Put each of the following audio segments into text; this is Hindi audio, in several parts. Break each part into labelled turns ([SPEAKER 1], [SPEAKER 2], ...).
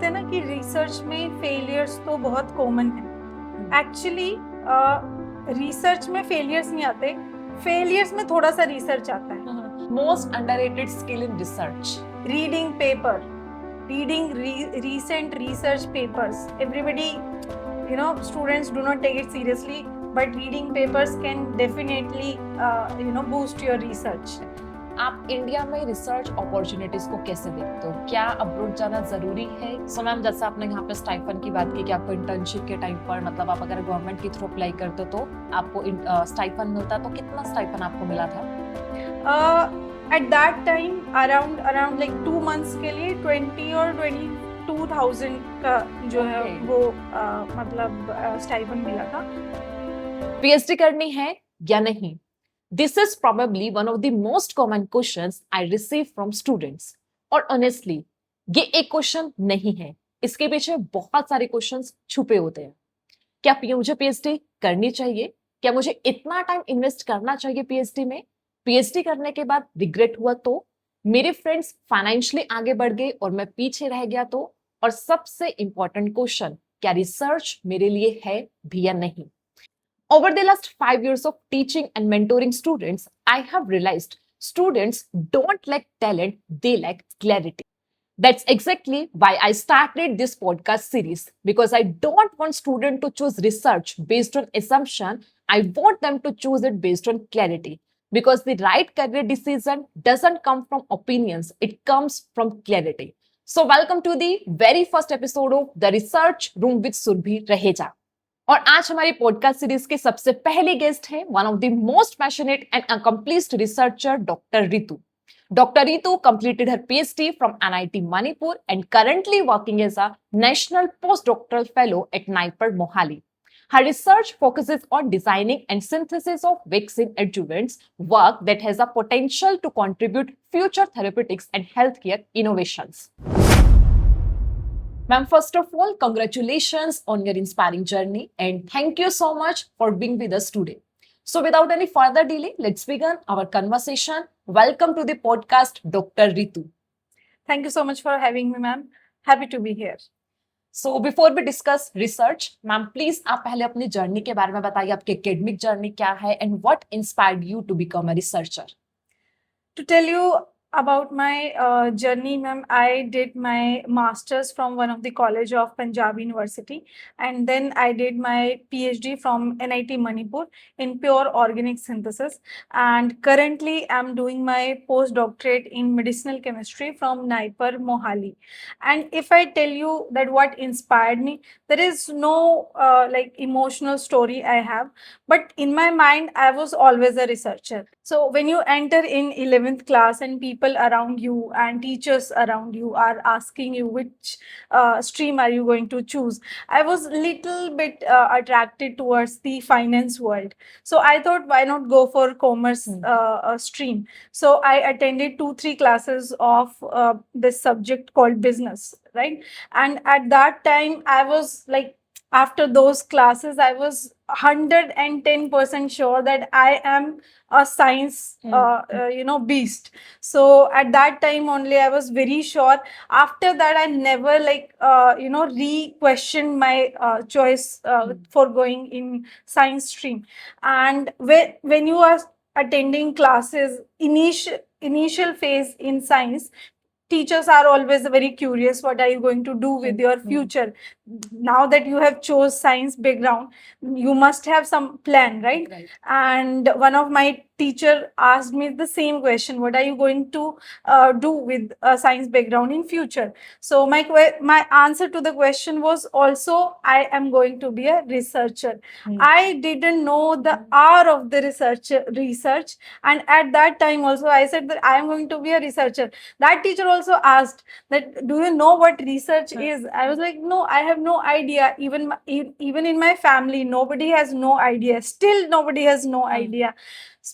[SPEAKER 1] बोलते हैं ना कि रिसर्च में फेलियर्स तो बहुत कॉमन है। एक्चुअली रिसर्च में फेलियर्स नहीं आते, फेलियर्स में थोड़ा सा रिसर्च आता है।
[SPEAKER 2] Most underrated skill in research,
[SPEAKER 1] reading paper, reading recent research papers. Everybody, students do not take it seriously, but reading papers can definitely boost your research.
[SPEAKER 2] आप इंडिया में रिसर्च अपॉर्चुनिटीज को कैसे देखते हो? क्या अब्रॉड जाना जरूरी है? सो मैम, जैसे आपने यहाँ पे स्टाइफन की बात की कि आपको इंटर्नशिप के टाइम पर, मतलब आप अगर गवर्नमेंट के थ्रू अप्लाई करते हो तो आपको स्टाइफन मिलता, तो कितना स्टाइफन आपको मिला था?
[SPEAKER 1] At that time around like 2 months के लिए 20 और 22,000 का जो है वो मतलब स्टाइपेंड मिला था।
[SPEAKER 2] पीएचडी करनी है या नहीं? This is probably one of the most common questions I receive from students. और honestly, ये एक क्वेश्चन नहीं है, इसके पीछे बहुत सारे क्वेश्चंस छुपे होते हैं। क्या मुझे पीएचडी करनी चाहिए? क्या मुझे इतना टाइम इन्वेस्ट करना चाहिए पीएचडी में? पीएचडी करने के बाद रिग्रेट हुआ तो? मेरे फ्रेंड्स फाइनेंशियली आगे बढ़ गए और मैं पीछे रह गया तो? और सबसे इंपॉर्टेंट क्वेश्चन, क्या रिसर्च मेरे लिए है भी या नहीं? Over the last 5 years of teaching and mentoring students, I have realized students don't lack talent, they lack clarity. That's exactly why I started this podcast series, because I don't want students to choose research based on assumption. I want them to choose it based on clarity. Because the right career decision doesn't come from opinions, it comes from clarity. So welcome to the very first episode of The Research Room with Surbhi Raheja. और आज हमारी पॉडकास्ट सीरीज के सबसे पहले गेस्ट हैं one of the most passionate and accomplished researcher, doctor Ritu. Dr. Ritu completed her PhD from NIT Manipur and currently working as a National Postdoctoral Fellow at NIPER Mohali. Her research focuses on designing and synthesis of vaccine adjuvants, work that has a potential to contribute future therapeutics and healthcare innovations. Ma'am, first of all, congratulations on your inspiring journey and thank you so much for being with us today. So without any further delay, let's begin our conversation. Welcome to the podcast, Dr. Ritu.
[SPEAKER 1] Thank you so much for having me, ma'am. Happy to be here.
[SPEAKER 2] So before we discuss research, ma'am, please आप पहले अपनी जर्नी के बारे में बताइए, आपकी एकेडमिक जर्नी क्या है and what inspired you to become a researcher?
[SPEAKER 1] To tell you about my journey, ma'am, I did my master's from one of the college of Punjab University, and then I did my PhD from NIT Manipur in pure organic synthesis, and currently I'm doing my postdoctorate in medicinal chemistry from NIPER Mohali. And if I tell you that what inspired me, there is no like emotional story I have, but in my mind I was always a researcher. So when you enter in 11th class and people around you and teachers around you are asking you which stream are you going to choose, I was little bit attracted towards the finance world. So I thought, why not go for commerce stream? So I attended 2-3 classes of this subject called business, right? And at that time I was like, after those classes I was 110% sure that I am a science beast. So at that time only I was very sure. After that I never re-questioned my choice for going in science stream. And when you are attending classes, initial phase in science, teachers are always very curious, what are you going to do with your future? Now that you have chose science background, you must have some plan, right? And one of my teacher asked me the same question, what are you going to do with a science background in future? So my answer to the question was also, I am going to be a researcher. I didn't know the hour of the research, and at that time also I said that I am going to be a researcher. That teacher also asked that, do you know what research is? I was like, no, I have no idea. Even in my family, nobody has no idea. Still nobody has no idea.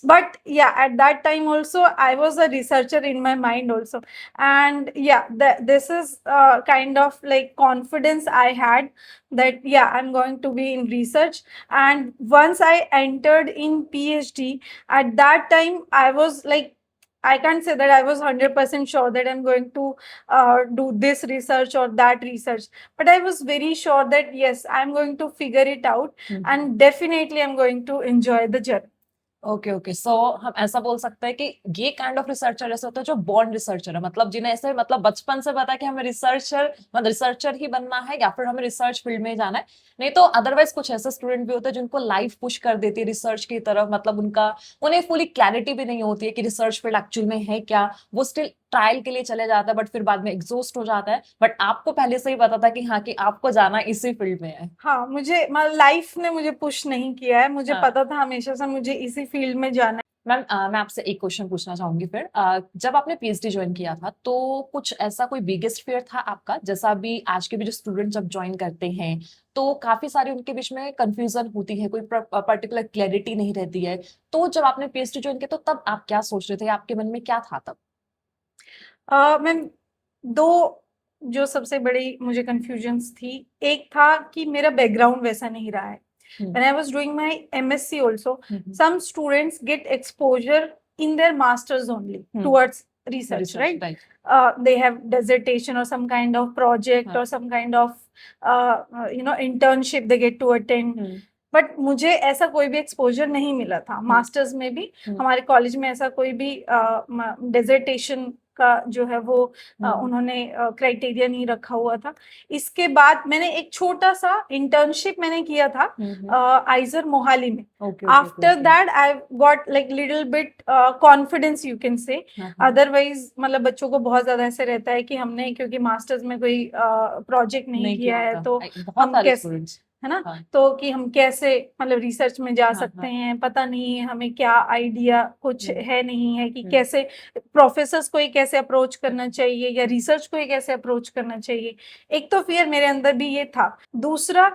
[SPEAKER 1] But yeah, at that time also I was a researcher in my mind also. And yeah, this is kind of like confidence I had that yeah, I'm going to be in research. And once I entered in PhD, at that time I was like I can't say that I was 100% sure that I'm going to do this research or that research, but I was very sure that yes, I'm going to figure it out, and definitely I'm going to enjoy the journey.
[SPEAKER 2] Okay okay so हम ऐसा बोल सकते हैं कि ये काइंड ऑफ रिसर्चर ऐसे होता है जो बॉर्न रिसर्चर है, मतलब जिन्हें ऐसे मतलब बचपन से पता है कि हमें रिसर्चर मतलब रिसर्चर ही बनना है या फिर हमें रिसर्च फील्ड में ही जाना है। नहीं तो अदरवाइज कुछ ऐसे स्टूडेंट भी होते हैं जिनको लाइफ पुश कर देती है रिसर्च की तरफ, मतलब उन्हें फुली क्लैरिटी भी नहीं होती है कि रिसर्च फील्ड एक्चुअल में है क्या, वो स्टिल ट्रायल के लिए चले जाता है बट फिर बाद में एग्जॉस्ट हो जाता है। बट आपको पहले से ही पता था कि हाँ कि आपको जाना इसी फील्ड में है।
[SPEAKER 1] हाँ, मुझे लाइफ ने मुझे पुश नहीं किया है, मुझे
[SPEAKER 2] हाँ।
[SPEAKER 1] पता था हमेशा से मुझे इसी फील्ड में जाना है।
[SPEAKER 2] मैम मैं आपसे एक क्वेश्चन पूछना चाहूंगी फिर जब आपने पीएचडी ज्वाइन किया था तो कुछ ऐसा कोई बिगेस्ट फियर था आपका, जैसा अभी आज के भी जो स्टूडेंट जब ज्वाइन करते हैं तो काफी सारे उनके बीच में कंफ्यूजन होती है, कोई पर्टिकुलर क्लैरिटी नहीं रहती है, तो जब आपने पीएचडी ज्वाइन किया तो तब आप क्या सोच रहे थे, आपके मन में क्या था तब?
[SPEAKER 1] मैम, दो जो सबसे बड़ी मुझे कंफ्यूजन्स थी, एक था कि मेरा बैकग्राउंड वैसा नहीं रहा है। When I was doing my MSc also, some students get exposure in their masters only towards research, right? They have dissertation or some kind of project or some kind of internship they get to attend. But मुझे ऐसा कोई भी एक्सपोजर नहीं मिला था मास्टर्स में भी। हमारे कॉलेज में ऐसा कोई भी डिसर्टेशन का जो है वो उन्होंने क्राइटेरिया नहीं रखा हुआ था। इसके बाद मैंने एक छोटा सा इंटर्नशिप मैंने किया था आइजर मोहाली में। After that I got like little bit confidence you can say. Otherwise मतलब बच्चों को बहुत ज्यादा ऐसे रहता है कि हमने क्योंकि मास्टर्स में कोई प्रोजेक्ट नहीं किया है तो हम कैसे, है ना, तो कि हम कैसे मतलब रिसर्च में जा सकते हैं, पता नहीं है हमें क्या आइडिया कुछ है नहीं है कि कैसे प्रोफेसर्स को ही कैसे अप्रोच करना चाहिए या रिसर्च को ही कैसे अप्रोच करना चाहिए। एक तो फियर मेरे अंदर भी ये था। दूसरा,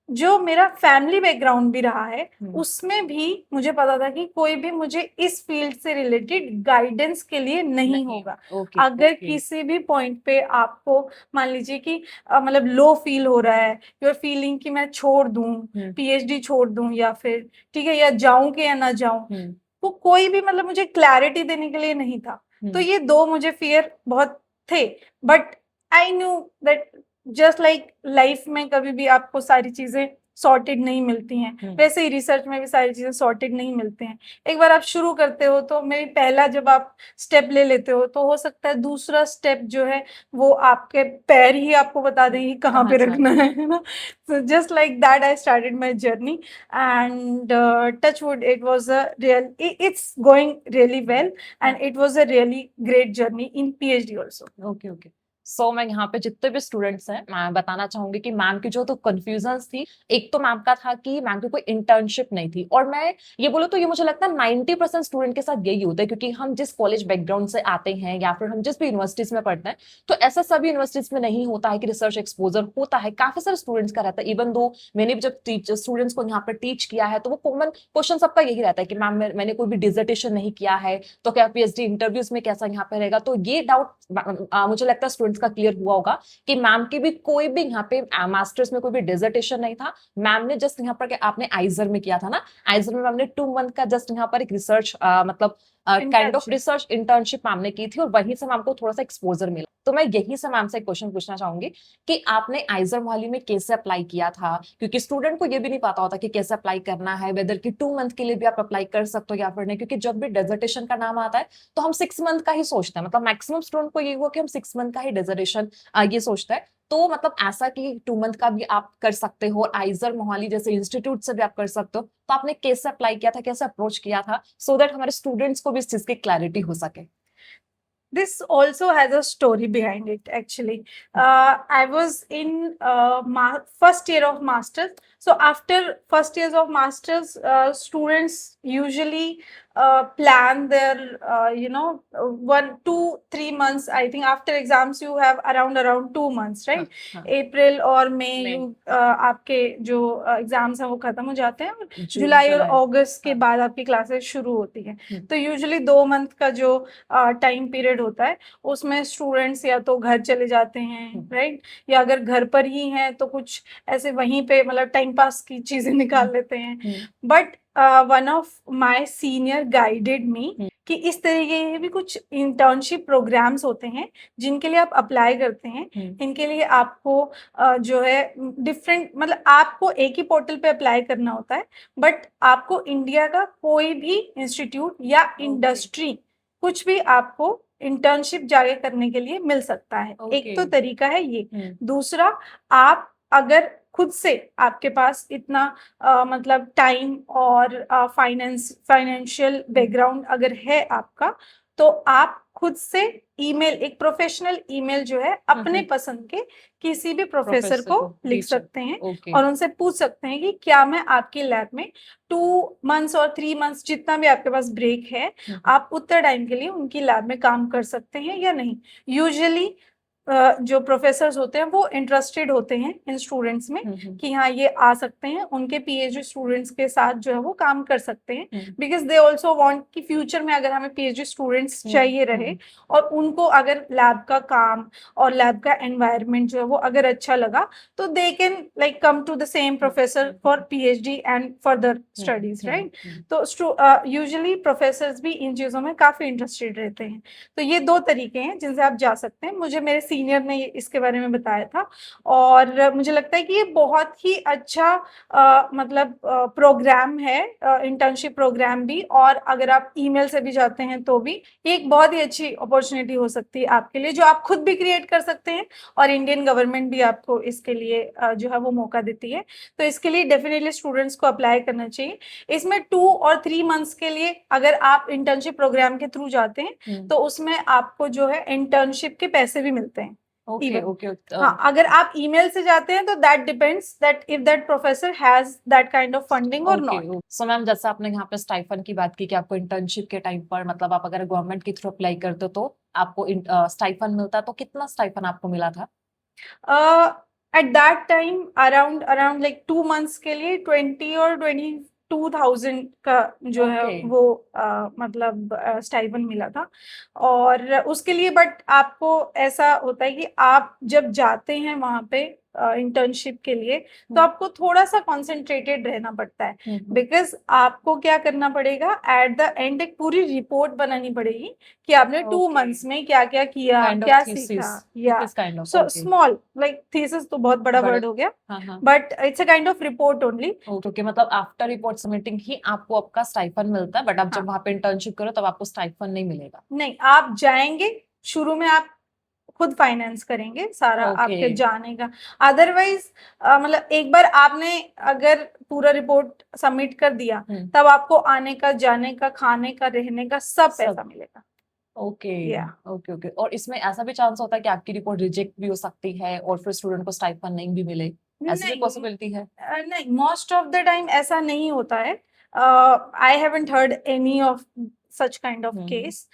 [SPEAKER 1] जो मेरा फैमिली बैकग्राउंड भी रहा है उसमें भी मुझे पता था कि कोई भी मुझे इस फील्ड से रिलेटेड गाइडेंस के लिए नहीं होगा। अगर किसी भी पॉइंट पे आपको मान लीजिए कि मतलब लो फील हो रहा है, योर फीलिंग कि मैं छोड़ दूं, पीएचडी छोड़ दूं या फिर ठीक है या जाऊं कि या ना जाऊं, वो कोई भी मतलब मुझे क्लैरिटी देने के लिए नहीं था। तो ये दो मुझे फियर बहुत थे। But I knew that just like life में कभी भी आपको सारी चीजें सॉर्टेड नहीं मिलती हैं, वैसे ही रिसर्च में भी सारी चीजें सॉर्टेड नहीं मिलते हैं। एक बार आप शुरू करते हो तो मेरी पहला जब आप स्टेप ले लेते हो तो हो सकता है दूसरा स्टेप जो है वो आपके पैर ही आपको बता दें कि कहाँ पे रखना है ना। So just like that I started my journey and touch wood it was a real it's going really well and it was a really great journey in PhD also.
[SPEAKER 2] Okay. सो मैं यहाँ पे जितने भी स्टूडेंट्स हैं मैं बताना चाहूंगी कि मैम की जो तो कंफ्यूजन्स थी, एक तो मैम का था कि मैम की कोई इंटर्नशिप नहीं थी, और मैं ये बोलूँ तो ये मुझे लगता है 90% स्टूडेंट के साथ यही होता है, क्योंकि हम जिस कॉलेज बैकग्राउंड से आते हैं या फिर हम जिस भी यूनिवर्सिटीज में पढ़ते हैं तो ऐसा सभी यूनिवर्सिटीज में नहीं होता है कि रिसर्च एक्सपोजर होता है। काफी सारे स्टूडेंट्स का रहता है। इवन दो मैंने भी जब स्टूडेंट्स को यहाँ पर टीच किया है तो वो कॉमन क्वेश्चन सबका यही रहता है कि मैम मैंने कोई भी डिसर्टेशन नहीं किया है तो क्या पीएचडी इंटरव्यूज में कैसा यहाँ पे रहेगा। तो ये डाउट मुझे लगता है स्टूडेंट्स का क्लियर हुआ होगा कि मैम की भी कोई भी यहाँ पे मास्टर्स में कोई भी डिसर्टेशन नहीं था। मैम ने जस्ट यहाँ पर आपने आइजर में किया था ना, आइजर में मैम ने 2 मंथ का जस्ट यहाँ पर एक रिसर्च मतलब kind of research internship ma'am ने की थी और वहीं से मैम को थोड़ा सा एक्सपोजर मिला। तो मैं यही से मैम से एक क्वेश्चन पूछना चाहूंगी कि आपने आइजर मोहाली में कैसे अप्लाई किया था, क्योंकि स्टूडेंट को ये भी नहीं पता होता कि कैसे अप्लाई करना है, वेदर की 2 मंथ के लिए भी आप अप्लाई कर सकते हो या फिर नहीं, क्योंकि जब भी डेजर्टेशन का नाम आता है तो हम 6 मंथ का ही सोचते हैं, मतलब मैक्सिमम स्टूडेंट को ये हुआ कि हम 6 मंथ का ही डेजर्टेशन ये सोचता है। तो मतलब ऐसा कि 2 मंथ का भी आप कर सकते हो, आइजर मोहाली जैसे इंस्टीट्यूट से भी आप कर सकते हो, तो आपने कैसे अप्लाई किया था, कैसे अप्रोच किया था, सो दैट हमारे स्टूडेंट्स को भी इस चीज की क्लैरिटी हो सके?
[SPEAKER 1] This also has a story behind it actually. I was in first year of masters. So after first years of masters, students usually plan their 1 2 3 months. I think after exams you have around 2 months, right? April और May आपके जो एग्जाम्स हैं वो खत्म हो जाते हैं और जुलाई और अगस्त के बाद आपकी क्लासेस शुरू होती हैं। तो यूजुअली 2 मंथ का जो टाइम पीरियड होता है उसमें स्टूडेंट्स या तो घर चले जाते हैं, राइट, या अगर घर पर ही हैं तो कुछ ऐसे वहीं पे मतलब टाइम पास की चीजें निकाल लेते हैं। But one of my senior guided मी कि इस तरीके के भी कुछ इंटर्नशिप प्रोग्राम्स होते हैं जिनके लिए आप अप्लाई करते हैं। इनके लिए आपको जो है डिफरेंट, मतलब आपको एक ही पोर्टल पे अप्लाई करना होता है, बट आपको इंडिया का कोई भी इंस्टीट्यूट या इंडस्ट्री कुछ भी आपको इंटर्नशिप जाके करने के लिए मिल सकता है। एक तो तरीका है ये। दूसरा, आप अगर खुद से आपके पास इतना मतलब टाइम और फाइनेंशियल बैकग्राउंड अगर है आपका, तो आप खुद से ईमेल, एक प्रोफेशनल ईमेल जो है अपने पसंद के किसी भी प्रोफेसर को लिख सकते हैं और उनसे पूछ सकते हैं कि क्या मैं आपकी लैब में 2 मंथ्स और 3 मंथ्स जितना भी आपके पास ब्रेक है, आप उतना टाइम के लिए उनकी लैब में काम कर सकते हैं या नहीं। यूजुअली जो प्रोफेसर्स होते हैं वो इंटरेस्टेड होते हैं इन स्टूडेंट्स में कि हाँ ये आ सकते हैं, उनके पीएचडी स्टूडेंट्स के साथ जो है वो काम कर सकते हैं, बिकॉज दे ऑल्सो वांट कि फ्यूचर में अगर हमें पीएचडी स्टूडेंट्स चाहिए रहे और उनको अगर लैब का काम और लैब का एनवायरनमेंट जो है वो अगर अच्छा लगा, तो they can like come to the same professor for PhD and further studies, right. तो यूजुअली प्रोफेसर्स भी इन चीजों में काफी इंटरेस्टेड रहते हैं। तो ये 2 तरीके हैं जिनसे आप जा सकते हैं। मुझे मेरे सीनियर ने इसके बारे में बताया था और मुझे लगता है कि ये बहुत ही अच्छा मतलब प्रोग्राम है, इंटर्नशिप प्रोग्राम भी, और अगर आप ईमेल से भी जाते हैं तो भी ये एक बहुत ही अच्छी अपॉर्चुनिटी हो सकती है आपके लिए, जो आप खुद भी क्रिएट कर सकते हैं और इंडियन गवर्नमेंट भी आपको इसके लिए जो है वो मौका देती है। तो इसके लिए डेफिनेटली स्टूडेंट्स को अप्लाई करना चाहिए। इसमें 2 और 3 मंथ्स के लिए अगर आप इंटर्नशिप प्रोग्राम के थ्रू जाते हैं तो उसमें आपको जो है इंटर्नशिप के पैसे भी मिलते हैं। हाँ, अगर आप ईमेल से जाते हैं तो that depends that if that professor has that kind of funding और नॉट।
[SPEAKER 2] सो मैम, जैसा आपने यहाँ पे स्टाइफंड की बात की कि आपको इंटर्नशिप के टाइम पर, मतलब आप अगर गवर्नमेंट के थ्रू अप्लाई करते हो तो आपको स्टाइफंड मिलता है, तो कितना स्टाइफंड आपको मिला था?
[SPEAKER 1] At that time around like 2 months के लिए 20 और 22,000 का जो है वो मतलब स्टाइपेंड मिला था। और उसके लिए बट आपको ऐसा होता है कि आप जब जाते हैं वहां पे इंटर्नशिप के लिए तो आपको थोड़ा सा कॉन्सेंट्रेटेड रहना पड़ता है, बिकॉज आपको क्या करना पड़ेगा, एट द एंड एक पूरी रिपोर्ट बनानी पड़ेगी कि आपने 2 मंथ्स में क्या क्या किया, क्या सीखा। या सो स्मॉल लाइक थीसिस तो बहुत बड़ा वर्ड हो गया, but it's a kind of report only.
[SPEAKER 2] Okay, मतलब आफ्टर रिपोर्ट सबमिटिंग ही आपको आपका स्टाइफंड मिलता है, बट आप जब वहां पे इंटर्नशिप करो तब आपको स्टाइफंड नहीं मिलेगा?
[SPEAKER 1] नहीं, आप जाएंगे, शुरू में आप खुद फाइनेंस करेंगे सारा आपके जाने का। अदरवाइज मतलब एक बार आपने अगर पूरा रिपोर्ट सबमिट कर दिया तब आपको आने का, जाने का, खाने का, रहने का सब पैसा मिलेगा।
[SPEAKER 2] ओके। और इसमें ऐसा भी चांस होता है कि आपकी रिपोर्ट रिजेक्ट भी हो सकती है और फिर स्टूडेंट को स्टाइपेंड नहीं भी मिले, ऐसी भी पॉसिबिलिटी है?
[SPEAKER 1] नहीं, मोस्ट ऑफ द टाइम ऐसा नहीं होता है। I haven't heard any of such kind of case.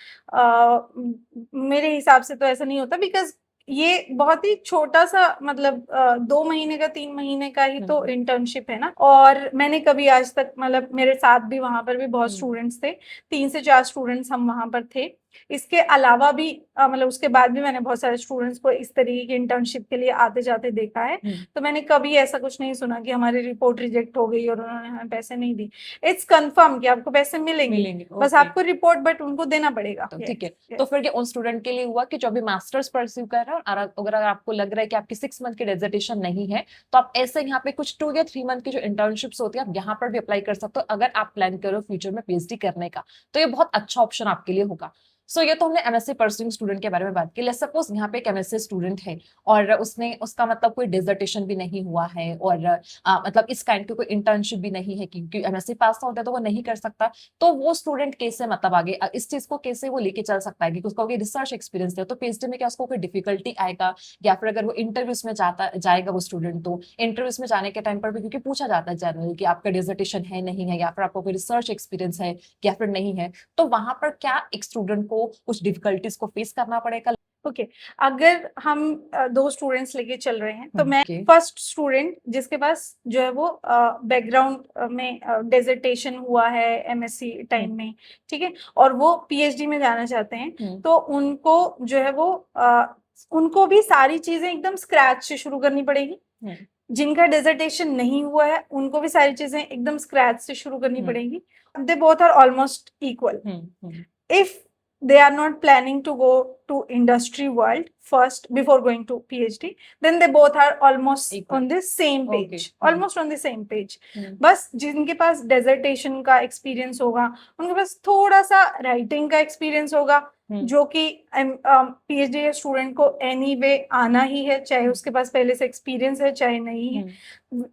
[SPEAKER 1] मेरे हिसाब से तो ऐसा नहीं होता, बिकॉज ये बहुत ही छोटा सा मतलब 2 महीने का, 3 महीने का ही तो इंटर्नशिप है ना। और मैंने कभी आज तक, मतलब मेरे साथ भी वहां पर भी बहुत स्टूडेंट्स थे, 3 से 4 स्टूडेंट्स हम वहां पर थे। इसके अलावा भी मतलब उसके बाद भी मैंने बहुत सारे स्टूडेंट्स को इस तरीके की इंटर्नशिप के लिए आते जाते देखा है। तो मैंने कभी ऐसा कुछ नहीं सुना कि हमारी रिपोर्ट रिजेक्ट हो गई और उन्होंने हमें पैसे नहीं दिए। इट्स कंफर्म कि आपको पैसे मिलेंगे, बस आपको रिपोर्ट बट उनको देना पड़ेगा।
[SPEAKER 2] ठीक है। तो फिर उन स्टूडेंट के लिए हुआ कि जो अभी मास्टर्स परस्यू कर रहे हैं और अगर आपको लग रहा है कि आपकी 6 मंथ की डेजर्टेशन नहीं है, तो आप ऐसे यहाँ पे कुछ 2 या 3 मंथ की जो इंटर्नशिप्स होती है आप यहाँ पर भी अप्लाई कर सकते हो अगर आप प्लान करो फ्यूचर में पीएचडी करने का, तो ये बहुत अच्छा ऑप्शन आपके लिए होगा। सो ये तो हमने एमएससी परस्यूइंग स्टूडेंट के बारे में बात की। लेट्स सपोज यहाँ पे एक एमएससी स्टूडेंट है और उसका मतलब कोई डिसर्टेशन भी नहीं हुआ है और मतलब इस काइंड की कोई इंटर्नशिप भी नहीं है, क्योंकि एमएससी पास होता है तो वो नहीं कर सकता। तो वो स्टूडेंट कैसे मतलब आगे इस चीज को कैसे वो लेके चल सकता है कि उसका कोई रिसर्च एक्सपीरियंस है, तो पीएचडी में क्या उसको कोई डिफिकल्टी आएगा, या फिर अगर वो इंटरव्यूज में जाएगा वो स्टूडेंट, तो इंटरव्यूज में जाने के टाइम पर भी क्योंकि पूछा जाता है जनरली कि आपका डिसर्टेशन है नहीं है, या फिर आपको कोई रिसर्च एक्सपीरियंस है या फिर नहीं है, तो वहां पर क्या एक स्टूडेंट को कुछ डिफिकल्टीज को फेस करना पड़ेगा?
[SPEAKER 1] ओके, अगर हम 2 स्टूडेंट्स लेके चल रहे हैं तो मैं फर्स्ट स्टूडेंट जिसके पास जो है वो बैकग्राउंड में डेजर्टेशन हुआ है एमएससी टाइम में, ठीक है, और वो पीएचडी में जाना चाहते हैं, तो उनको जो है वो उनको भी सारी चीजें एकदम स्क्रैच से शुरू करनी पड़ेगी। जिनका डिसर्टेशन नहीं हुआ है उनको भी सारी चीजें एकदम स्क्रैच से शुरू करनी पड़ेगी. They both are almost equal. If they are not planning to go to industry world first before going to PhD, then they both are almost
[SPEAKER 2] Equal.
[SPEAKER 1] on the same
[SPEAKER 2] Okay.
[SPEAKER 1] page. Almost on the same page. बस जिनके पास डेजर्टेशन का एक्सपीरियंस होगा उनके पास थोड़ा सा राइटिंग का एक्सपीरियंस होगा, जो कि PhD स्टूडेंट को एनीवे आना ही है, चाहे उसके पास पहले से एक्सपीरियंस है चाहे नहीं है.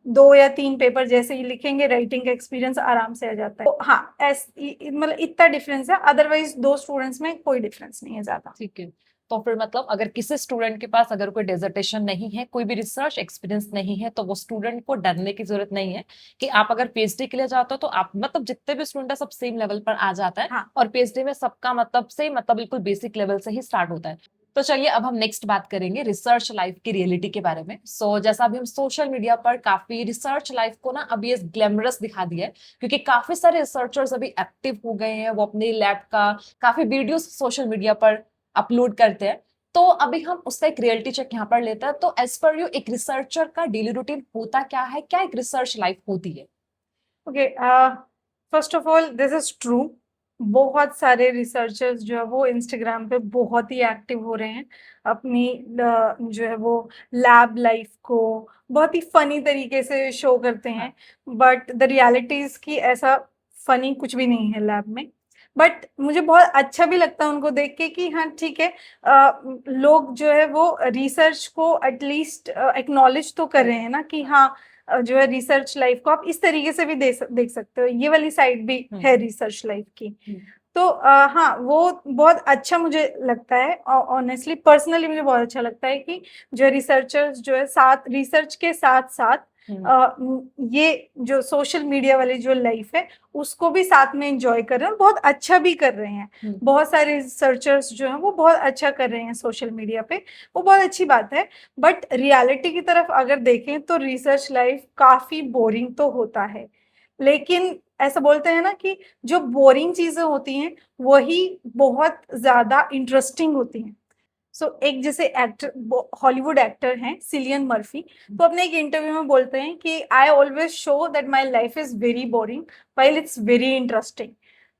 [SPEAKER 1] 2 या 3 पेपर जैसे ही लिखेंगे राइटिंग का एक्सपीरियंस आराम से आ जाता है. तो हाँ, मतलब इतना डिफरेंस है, अदरवाइज 2 स्टूडेंट्स में कोई डिफरेंस नहीं है ज्यादा.
[SPEAKER 2] ठीक है. तो फिर मतलब अगर किसी स्टूडेंट के पास अगर कोई डेजर्टेशन नहीं है, कोई भी रिसर्च एक्सपीरियंस नहीं है, तो वो स्टूडेंट को डरने की जरूरत नहीं है कि आप अगर पीएचडी के लिए जाते हो तो आप मतलब जितने भी स्टूडेंट है सब सेम लेवल पर आ जाता है.
[SPEAKER 1] हाँ.
[SPEAKER 2] और पीएचडी में सबका मतलब से मतलब बिल्कुल बेसिक लेवल से ही स्टार्ट होता है. तो चलिए अब हम नेक्स्ट बात करेंगे रिसर्च लाइफ की रियलिटी के बारे में. सो जैसा अभी हम सोशल मीडिया पर काफी रिसर्च लाइफ को ना अभी ये ग्लैमरस दिखा दिया है, क्योंकि काफी सारे रिसर्चर्स अभी एक्टिव हो गए हैं, वो अपने लैब का काफी वीडियोस सोशल मीडिया पर अपलोड करते हैं. तो अभी हम उसका एक रियलिटी चेक यहाँ पर लेते हैं. तो एज पर यू एक रिसर्चर का डेली रूटीन होता क्या है, क्या एक रिसर्च लाइफ होती है?
[SPEAKER 1] Okay, first of all this is true. बहुत सारे रिसर्चर्स जो है वो इंस्टाग्राम पे बहुत ही एक्टिव हो रहे हैं, अपनी जो है वो लैब लाइफ को बहुत ही फनी तरीके से शो करते हैं. बट द रियलिटीज की ऐसा फनी कुछ भी नहीं है लैब में. बट मुझे बहुत अच्छा भी लगता है उनको देख के कि हाँ ठीक है, लोग जो है वो रिसर्च को एटलीस्ट एक्नॉलेज तो कर रहे हैं ना, कि हाँ जो है रिसर्च लाइफ को आप इस तरीके से भी देख सकते हो, ये वाली साइड भी है रिसर्च लाइफ की. तो हाँ, वो बहुत अच्छा मुझे लगता है. ऑनेस्टली पर्सनली मुझे बहुत अच्छा लगता है कि जो रिसर्चर्स जो है साथ रिसर्च के साथ साथ ये जो सोशल मीडिया वाली जो लाइफ है उसको भी साथ में एंजॉय कर रहे हैं और बहुत अच्छा भी कर रहे हैं. बहुत सारे रिसर्चर्स जो हैं वो बहुत अच्छा कर रहे हैं सोशल मीडिया पे, वो बहुत अच्छी बात है. बट रियलिटी की तरफ अगर देखें तो रिसर्च लाइफ काफी बोरिंग तो होता है, लेकिन ऐसा बोलते हैं ना कि जो बोरिंग चीजें होती हैं वही बहुत ज्यादा इंटरेस्टिंग होती हैं. एक जैसे एक्टर, हॉलीवुड एक्टर हैं सिलियन मर्फी, तो अपने एक इंटरव्यू में बोलते हैं कि I always show that my life is very boring while it's very interesting.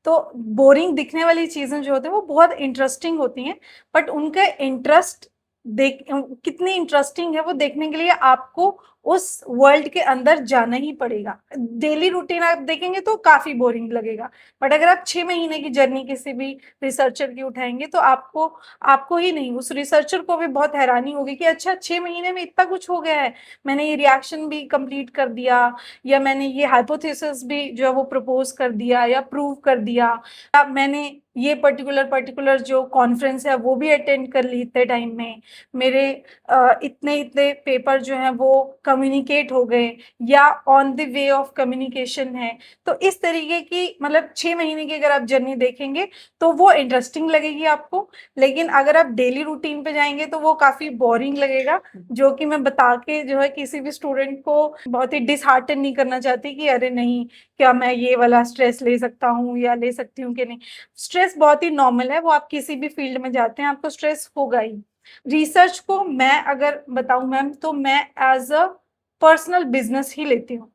[SPEAKER 1] तो बोरिंग दिखने वाली चीजें जो होती हैं वो बहुत इंटरेस्टिंग होती हैं, बट उनका इंटरेस्ट कितनी इंटरेस्टिंग है वो देखने के लिए आपको उस वर्ल्ड के अंदर जाना ही पड़ेगा. डेली रूटीन आप देखेंगे तो काफी बोरिंग लगेगा, बट अगर आप 6 महीने की जर्नी किसी भी रिसर्चर की उठाएंगे तो आपको ही नहीं, उस रिसर्चर को भी बहुत हैरानी होगी कि अच्छा 6 महीने में इतना कुछ हो गया है, मैंने ये रिएक्शन भी कंप्लीट कर दिया, या मैंने ये हाइपोथेसिस भी जो है वो प्रपोज कर दिया या प्रूव कर दिया, या मैंने ये पर्टिकुलर जो कॉन्फ्रेंस है वो भी अटेंड कर ली इतने टाइम में, मेरे इतने पेपर जो हैं वो कम्युनिकेट हो गए या on the way of communication है. तो इस तरीके की मतलब 6 महीने की अगर आप जर्नी देखेंगे तो वो इंटरेस्टिंग लगेगी आपको, लेकिन अगर आप डेली रूटीन पे जाएंगे तो वो काफी बोरिंग लगेगा, जो कि मैं बता के जो है किसी भी स्टूडेंट को बहुत ही डिसहार्टन नहीं करना चाहती कि अरे नहीं, क्या मैं ये वाला स्ट्रेस ले सकता हूँ या ले सकती हूँ कि नहीं. स्ट्रेस बहुत ही नॉर्मल है, वो आप किसी भी फील्ड में जाते हैं आपको स्ट्रेस होगा ही. रिसर्च को मैं अगर बताऊं मैम, तो मैं एज अ पर्सनल बिजनेस ही लेती हूँ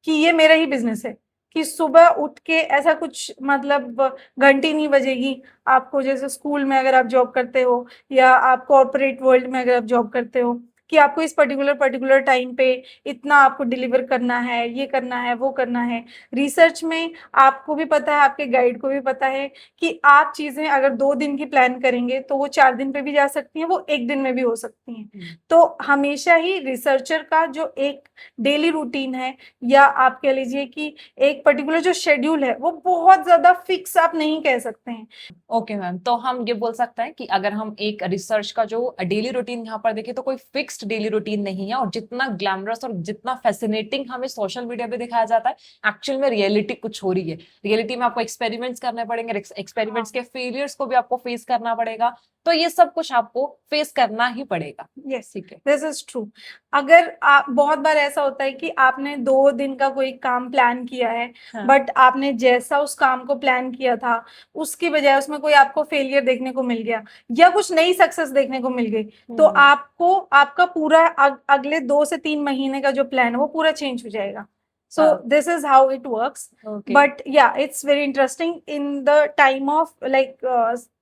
[SPEAKER 1] कि ये मेरा ही बिजनेस है, कि सुबह उठ के ऐसा कुछ मतलब घंटी नहीं बजेगी आपको, जैसे स्कूल में अगर आप जॉब करते हो या आप कॉर्पोरेट वर्ल्ड में अगर आप जॉब करते हो कि आपको इस पर्टिकुलर टाइम पे इतना आपको डिलीवर करना है, ये करना है, वो करना है. रिसर्च में आपको भी पता है, आपके गाइड को भी पता है कि आप चीजें अगर 2 दिन की प्लान करेंगे तो वो 4 दिन पे भी जा सकती हैं, वो 1 दिन में भी हो सकती हैं. तो हमेशा ही रिसर्चर का जो एक डेली रूटीन है या आप कह लीजिए कि एक पर्टिकुलर जो शेड्यूल है वो बहुत ज्यादा फिक्स आप नहीं कह सकते हैं.
[SPEAKER 2] ओके मैम, तो हम ये बोल सकते हैं कि अगर हम एक रिसर्च का जो डेली रूटीन यहाँ पर देखें तो कोई फिक्स्ड डेली रूटीन नहीं है, और जितना ग्लैमरस और जितना फैसिनेटिंग हमें सोशल मीडिया पे दिखाया जाता है, एक्चुअल में रियलिटी कुछ हो रही है. रियलिटी में आपको एक्सपेरिमेंट्स करने पड़ेंगे, एक्सपेरिमेंट्स के फेलियर्स को भी आपको फेस करना पड़ेगा, तो ये सब कुछ आपको फेस करना ही पड़ेगा.
[SPEAKER 1] यस,
[SPEAKER 2] ठीक है.
[SPEAKER 1] This is true. अगर आप बहुत बार ऐसा होता है कि आपने 2 दिन का कोई काम प्लान किया है, बट आपने जैसा उस काम को प्लान किया था उसकी बजाय उसमें कोई आपको फेलियर देखने को मिल गया या कुछ नई सक्सेस देखने को मिल गई, तो आपको आपका आपका पूरा अगले 2 से 3 महीने का जो प्लान है वो पूरा चेंज हो जाएगा. So
[SPEAKER 2] हाँ.
[SPEAKER 1] this is how it works.
[SPEAKER 2] Okay.
[SPEAKER 1] But yeah, it's very interesting in the time of like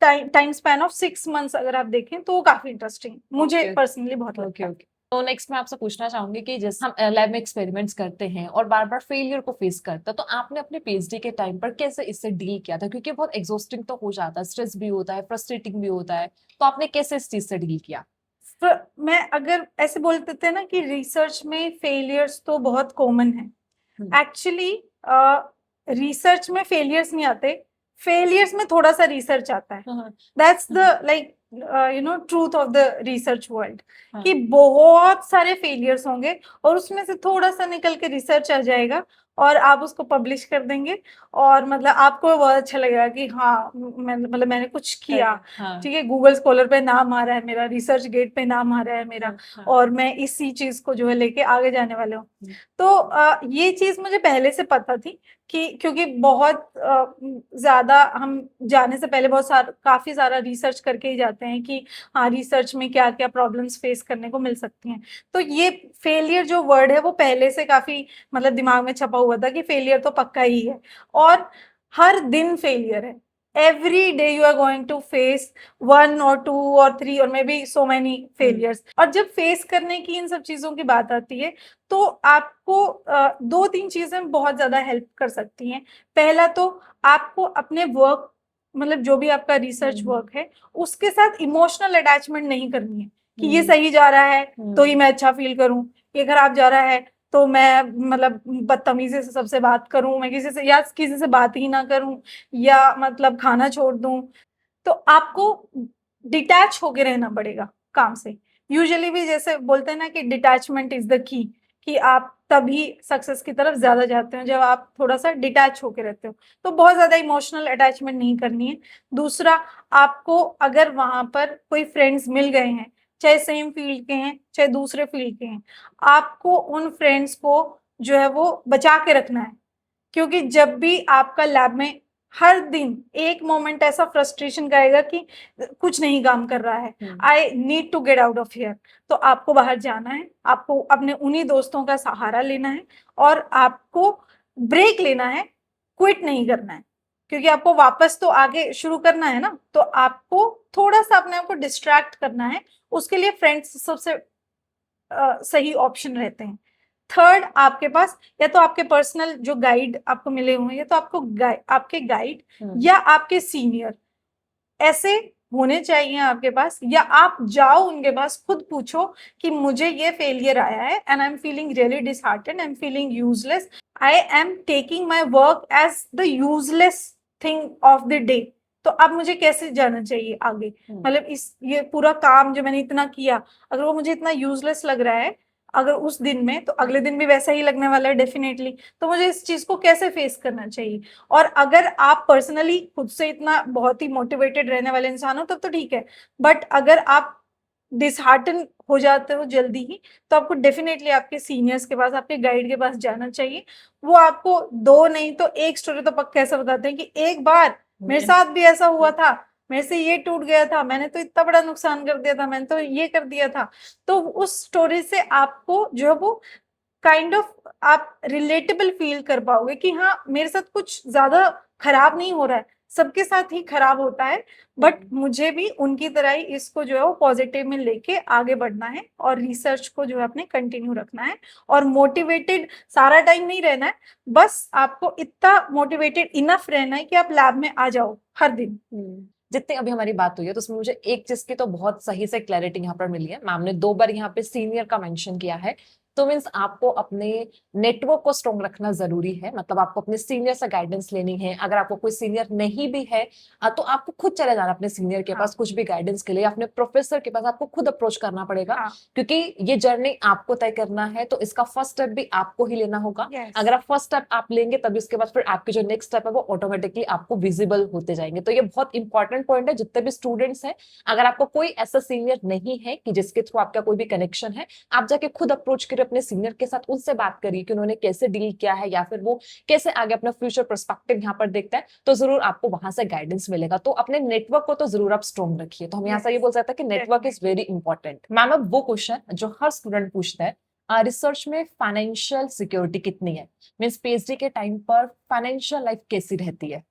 [SPEAKER 1] time span of 6 months. अगर आप देखें तो वो काफी इंटरेस्टिंग मुझे
[SPEAKER 2] Okay.
[SPEAKER 1] पर्सनली बहुत लगता
[SPEAKER 2] ओके
[SPEAKER 1] है.
[SPEAKER 2] ओके. तो नेक्स्ट मैं आपसे पूछना चाहूंगी कि जैसे हम लैब में एक्सपेरिमेंट्स करते हैं और बार बार फेलियर को फेस करते हैं, तो आपने अपने पीएचडी के टाइम पर कैसे इससे डील किया था? क्योंकि बहुत एग्जॉस्टिंग तो हो जाता है, स्ट्रेस भी होता है, फ्रस्ट्रेटिंग भी होता है, तो आपने कैसे इस चीज से डील किया?
[SPEAKER 1] मैं अगर ऐसे बोलते थे ना कि रिसर्च में फेलियर्स तो बहुत कॉमन है. एक्चुअली रिसर्च में फेलियर्स नहीं आते, फेलियर्स में थोड़ा सा रिसर्च आता है. That's the like truth of the research world कि बहुत सारे फेलियर्स होंगे और उसमें से थोड़ा सा निकल के रिसर्च आ जाएगा और आप उसको पब्लिश कर देंगे और मतलब आपको बहुत अच्छा लगेगा कि हाँ मैंने कुछ किया. ठीक है, गूगल स्कॉलर पे नाम आ रहा है मेरा, रिसर्च गेट पे नाम आ रहा है मेरा, और मैं इसी चीज को जो है लेके आगे जाने वाले हूँ. तो ये चीज मुझे पहले से पता थी कि क्योंकि बहुत ज्यादा हम जाने से पहले काफी सारा रिसर्च करके ही जाते हैं कि हाँ रिसर्च में क्या क्या प्रॉब्लम्स फेस करने को मिल सकती हैं. तो ये फेलियर जो वर्ड है वो पहले से काफी मतलब दिमाग में छपा हुआ था कि फेलियर तो पक्का ही है और हर दिन फेलियर है. Every day you are going to face 1 or 2 or 3 और maybe so many failures. और जब फेस करने की इन सब चीजों की बात आती है तो आपको 2-3 चीजें बहुत ज्यादा हेल्प कर सकती हैं. पहला तो आपको अपने वर्क मतलब जो भी आपका रिसर्च वर्क है उसके साथ इमोशनल अटैचमेंट नहीं करनी है कि ये सही जा रहा है तो ही मैं अच्छा फील करूं, ये खराब जा रहा है तो मैं मतलब बदतमीजी से सबसे बात करूं, मैं किसी से बात ही ना करूं या मतलब खाना छोड़ दूं. तो आपको डिटैच होके रहना पड़ेगा काम से. यूजुअली भी जैसे बोलते हैं ना कि डिटैचमेंट इज द की, कि आप तभी सक्सेस की तरफ ज्यादा जाते हो जब आप थोड़ा सा डिटैच होके रहते हो. तो बहुत ज्यादा इमोशनल अटैचमेंट नहीं करनी है. दूसरा, आपको अगर वहां पर कोई फ्रेंड्स मिल गए हैं, चाहे सेम फील्ड के हैं चाहे दूसरे फील्ड के हैं, आपको उन फ्रेंड्स को जो है वो बचा के रखना है. क्योंकि जब भी आपका लैब में हर दिन एक मोमेंट ऐसा फ्रस्ट्रेशन का आएगा कि कुछ नहीं काम कर रहा है, I need to get out of here, तो आपको बाहर जाना है, आपको अपने उन्हीं दोस्तों का सहारा लेना है और आपको ब्रेक लेना है, क्विट नहीं करना है. क्योंकि आपको वापस तो आगे शुरू करना है ना, तो आपको थोड़ा सा अपने आप को डिस्ट्रैक्ट करना है. उसके लिए फ्रेंड्स सबसे सही ऑप्शन रहते हैं. थर्ड, आपके पास या तो आपके पर्सनल जो गाइड आपको मिले हुए हैं या तो आपके गाइड या आपके सीनियर ऐसे होने चाहिए आपके पास, या आप जाओ उनके पास, खुद पूछो कि मुझे ये फेलियर आया है and I am feeling really disheartened, I am feeling useless, I am taking my work as the useless thing of the day. तो अब मुझे कैसे जाना चाहिए आगे, मतलब ये पूरा काम जो मैंने इतना किया अगर वो मुझे इतना यूजलेस लग रहा है अगर उस दिन में, तो अगले दिन भी वैसा ही लगने वाला है डेफिनेटली. तो मुझे इस चीज को कैसे फेस करना चाहिए. और अगर आप पर्सनली खुद से इतना बहुत ही मोटिवेटेड रहने वाले इंसान हो तब तो ठीक है, बट अगर आप डिसहार्टन हो जाते हो जल्दी ही तो आपको डेफिनेटली आपके सीनियर्स के पास, आपके गाइड के पास जाना चाहिए. वो आपको 2 नहीं तो 1 स्टोरी तो पक्का ऐसा बताते हैं कि एक बार मेरे साथ भी ऐसा हुआ था, मेरे से ये टूट गया था, मैंने तो इतना बड़ा नुकसान कर दिया था, मैंने तो ये कर दिया था. तो उस स्टोरी से आपको जो है वो काइंड ऑफ आप रिलेटेबल फील कर पाओगे कि हाँ मेरे साथ कुछ ज्यादा खराब नहीं हो रहा है, सबके साथ ही खराब होता है, बट मुझे भी उनकी तरह ही इसको जो है वो पॉजिटिव में लेके आगे बढ़ना है और रिसर्च को जो है अपने कंटिन्यू रखना है और मोटिवेटेड सारा टाइम नहीं रहना है. बस आपको इतना मोटिवेटेड इनफ रहना है कि आप लैब में आ जाओ हर दिन.
[SPEAKER 2] जितनी अभी हमारी बात हुई है तो उसमें मुझे एक चीज की तो बहुत सही से क्लैरिटी यहाँ पर मिली है. मैम ने 2 बार यहाँ पे सीनियर का मेंशन किया है, तो मीन्स आपको अपने नेटवर्क को स्ट्रॉन्ग रखना जरूरी है. मतलब आपको अपने सीनियर से गाइडेंस लेनी है. अगर आपको कोई सीनियर नहीं भी है तो आपको खुद चले जाना अपने सीनियर के पास कुछ भी गाइडेंस के लिए. अपने प्रोफेसर के पास आपको खुद अप्रोच करना पड़ेगा, क्योंकि ये जर्नी आपको तय करना है, तो इसका फर्स्ट स्टेप भी आपको ही लेना होगा. अगर आप फर्स्ट स्टेप आप लेंगे तभी उसके बाद फिर आपके जो नेक्स्ट स्टेप है वो ऑटोमेटिकली आपको विजिबल होते जाएंगे. तो ये बहुत इंपॉर्टेंट पॉइंट है. जितने भी स्टूडेंट्स हैं, अगर आपको कोई ऐसा सीनियर नहीं है कि जिसके थ्रू आपका कोई भी कनेक्शन है, आप जाके खुद अप्रोच करिए अपने सीनियर के साथ उनसे बात करिए कि उन्होंने कैसे डील किया है या फिर वो कैसे आगे अपना फ्यूचर पर्सपेक्टिव यहाँ पर देखते हैं, तो जरूर आपको वहां से गाइडेंस मिलेगा। तो अपने नेटवर्क को तो जरूर आप स्ट्रॉन्ग रखिए। तो हम यहाँ से ये बोल सकते हैं कि network is very important. Ma'am, अब वो क्वेश्चन जो हर स्टूडेंट पूछता है, रिसर्च में फाइनेंशियल सिक्योरिटी कितनी है, मीन्स पीएचडी के टाइम पर फाइनेंशियल लाइफ कैसी रहती है?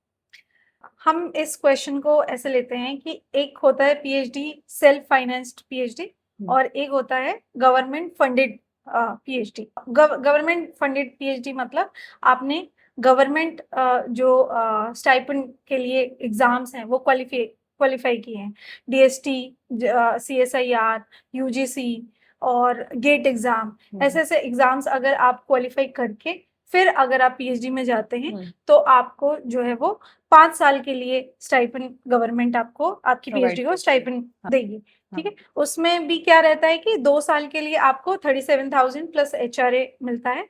[SPEAKER 1] हम इस क्वेश्चन को ऐसे लेते हैं कि एक होता है पीएचडी सेल्फ फाइनेंस्ड पीएचडी और एक होता है government funded PhD. Government funded PhD मतलब आपने गवर्नमेंट जो स्टाइपेंड के लिए एग्जाम्स हैं वो क्वालिफाई किए हैं, डीएसटी, सीएसआईआर, यूजीसी और गेट एग्जाम, ऐसे ऐसे एग्जाम्स अगर आप क्वालिफाई करके फिर अगर आप पीएचडी में जाते हैं तो आपको जो है वो 5 साल के लिए स्टाइपेंड गवर्नमेंट आपको आपकी पीएचडी को स्टाइपेंड देगी। ठीक है, उसमें भी क्या रहता है कि 2 साल के लिए आपको 37,000 प्लस एचआरए मिलता है।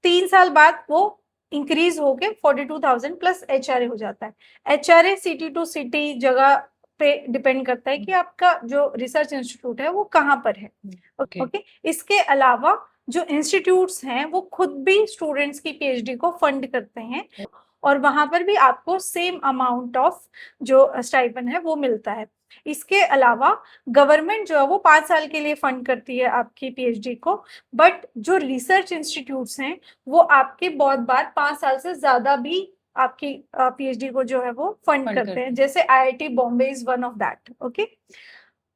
[SPEAKER 1] 3 साल बाद वो इंक्रीज होके 42,000 प्लस एचआरए हो जाता है। एचआरए सिटी टू सिटी जगह पे डिपेंड करता है कि आपका जो रिसर्च इंस्टीट्यूट है वो कहाँ पर है। ओके, इसके अलावा जो इंस्टीट्यूट्स हैं वो खुद भी स्टूडेंट्स की पीएचडी को फंड करते हैं और वहां पर भी आपको सेम अमाउंट ऑफ जो स्टाइपेंड है वो मिलता है। इसके अलावा गवर्नमेंट जो है वो 5 साल के लिए फंड करती है आपकी पीएचडी को, बट जो रिसर्च इंस्टीट्यूट्स हैं वो आपके बहुत बार 5 साल से ज्यादा भी आपकी पीएचडी को जो है वो फंड करते हैं, जैसे IIT Bombay is one of that. Okay,